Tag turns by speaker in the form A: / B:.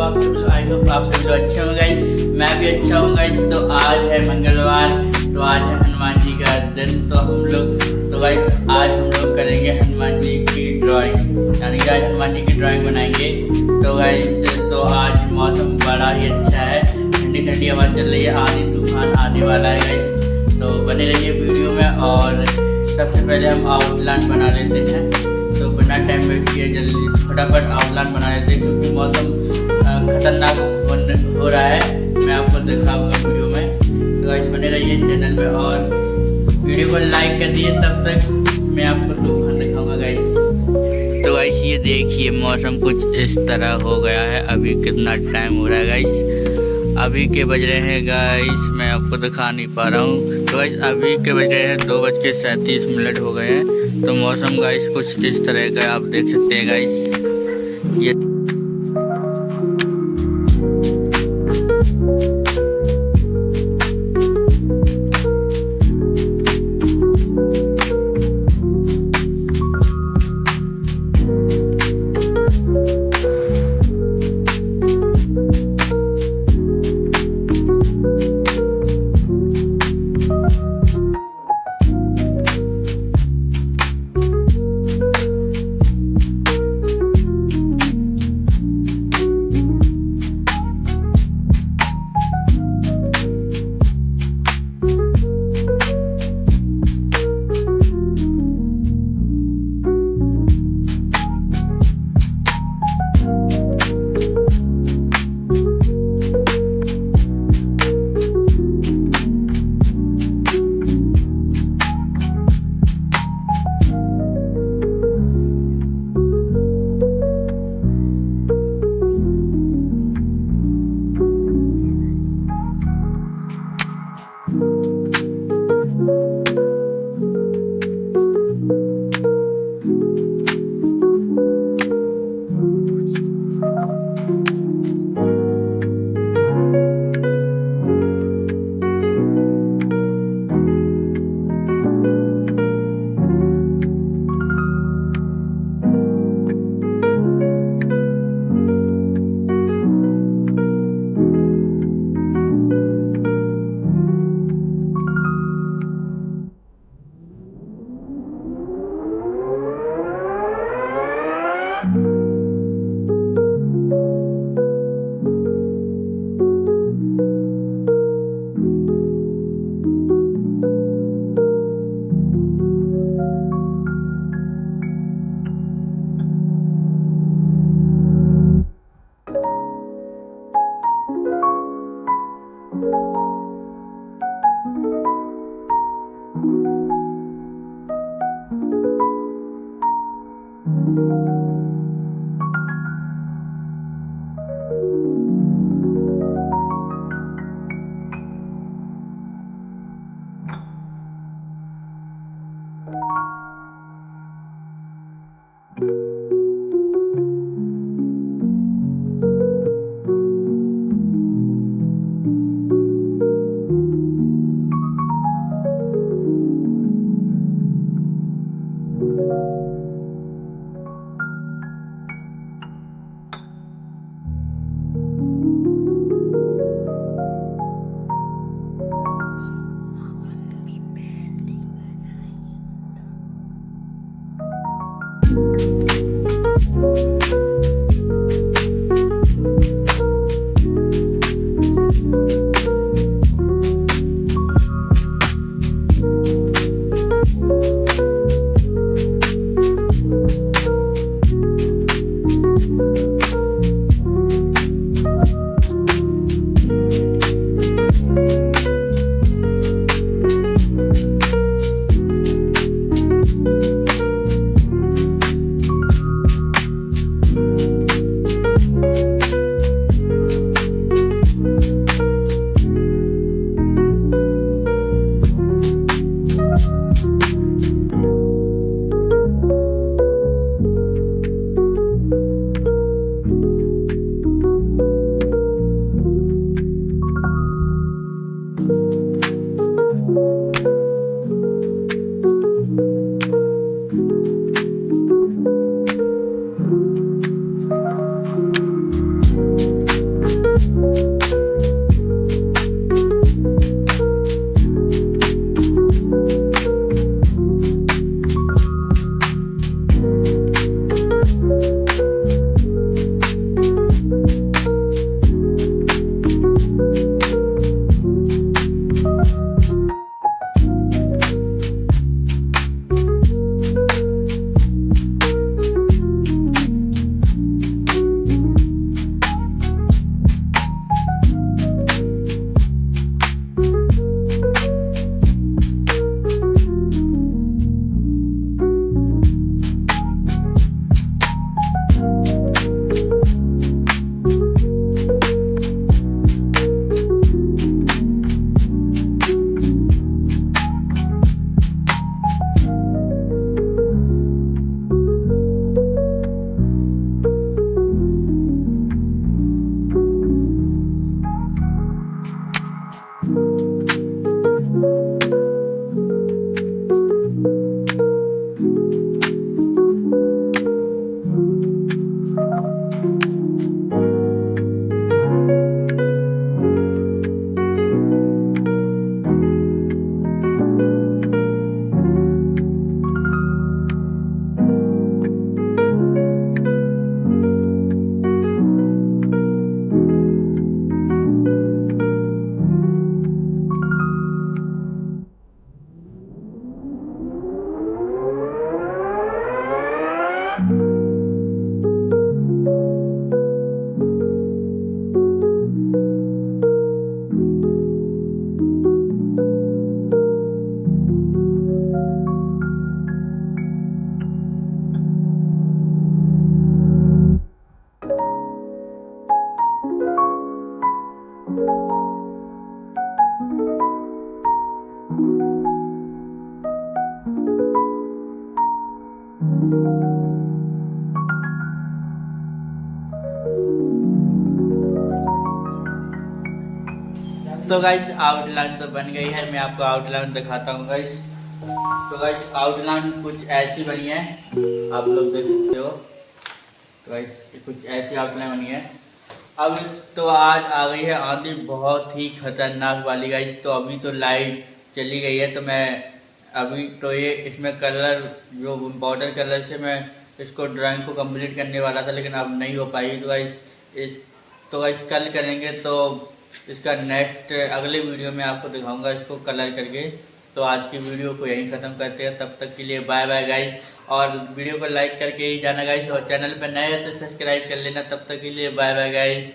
A: आप सभी लोग, आई होप आप सभी लोग अच्छे होंगे गाइस। मैं भी अच्छा हूँ गाइस। तो आज है मंगलवार, तो आज है हनुमान जी का दिन। तो हम लोग गाइस आज हम लोग करेंगे हनुमान जी की ड्राइंग, यानी कि आज हनुमान जी की ड्राइंग बनाएंगे। तो गाइस तो आज मौसम बड़ा ही अच्छा है, ठंडी ठंडी हवा चल रही है, आंधी तूफान आने वाला है गाइस। तो बने रहिए वीडियो में। और सबसे पहले हम आउटलाइन बना लेते हैं। तो बिना टाइम वेस्ट किए जल्दी फटाफट आउटलाइन बना लेते हैं, क्योंकि मौसम खतरनाक हो रहा है। मैं आपको दिखाऊंगा वीडियो में। तो गाइस बने रहिए चैनल पे और वीडियो को लाइक कर दिए। तब तक मैं आपको तूफान दिखाऊंगा गाइस। तो गाइस ये देखिए मौसम कुछ इस तरह हो गया है। अभी कितना टाइम हो रहा है गाइस, अभी के बज रहे हैं गाइस, मैं आपको दिखा नहीं पा रहा हूँ। तो गाइस अभी के बज रहे हैं 2:37 हो गए हैं। तो मौसम गाइस कुछ इस तरह का आप देख सकते हैं गाइस। ये तो गाइस आउटलाइन तो बन गई है, मैं आपको आउटलाइन दिखाता हूँ गाइस। तो गाइस आउटलाइन कुछ ऐसी बनी है, आप लोग देख सकते हो। तो गाइस कुछ ऐसी आउटलाइन बनी है। अब तो आज आ गई है आंधी बहुत ही खतरनाक वाली गाइस। तो अभी तो लाइट चली गई है, तो मैं अभी तो ये इसमें कलर जो बॉर्डर कलर से मैं इसको ड्राइंग को कंप्लीट करने वाला था, लेकिन अब नहीं हो पाई। तो गाइस इस तो गाइस कल करेंगे। तो इसका नेक्स्ट अगले वीडियो में आपको दिखाऊंगा इसको कलर करके। तो आज की वीडियो को यहीं ख़त्म करते हैं, तब तक के लिए बाय बाय गाइस। और वीडियो को लाइक करके ही जाना गाइस, और चैनल पर नए हैं तो सब्सक्राइब कर लेना। तब तक के लिए बाय बाय गाइस।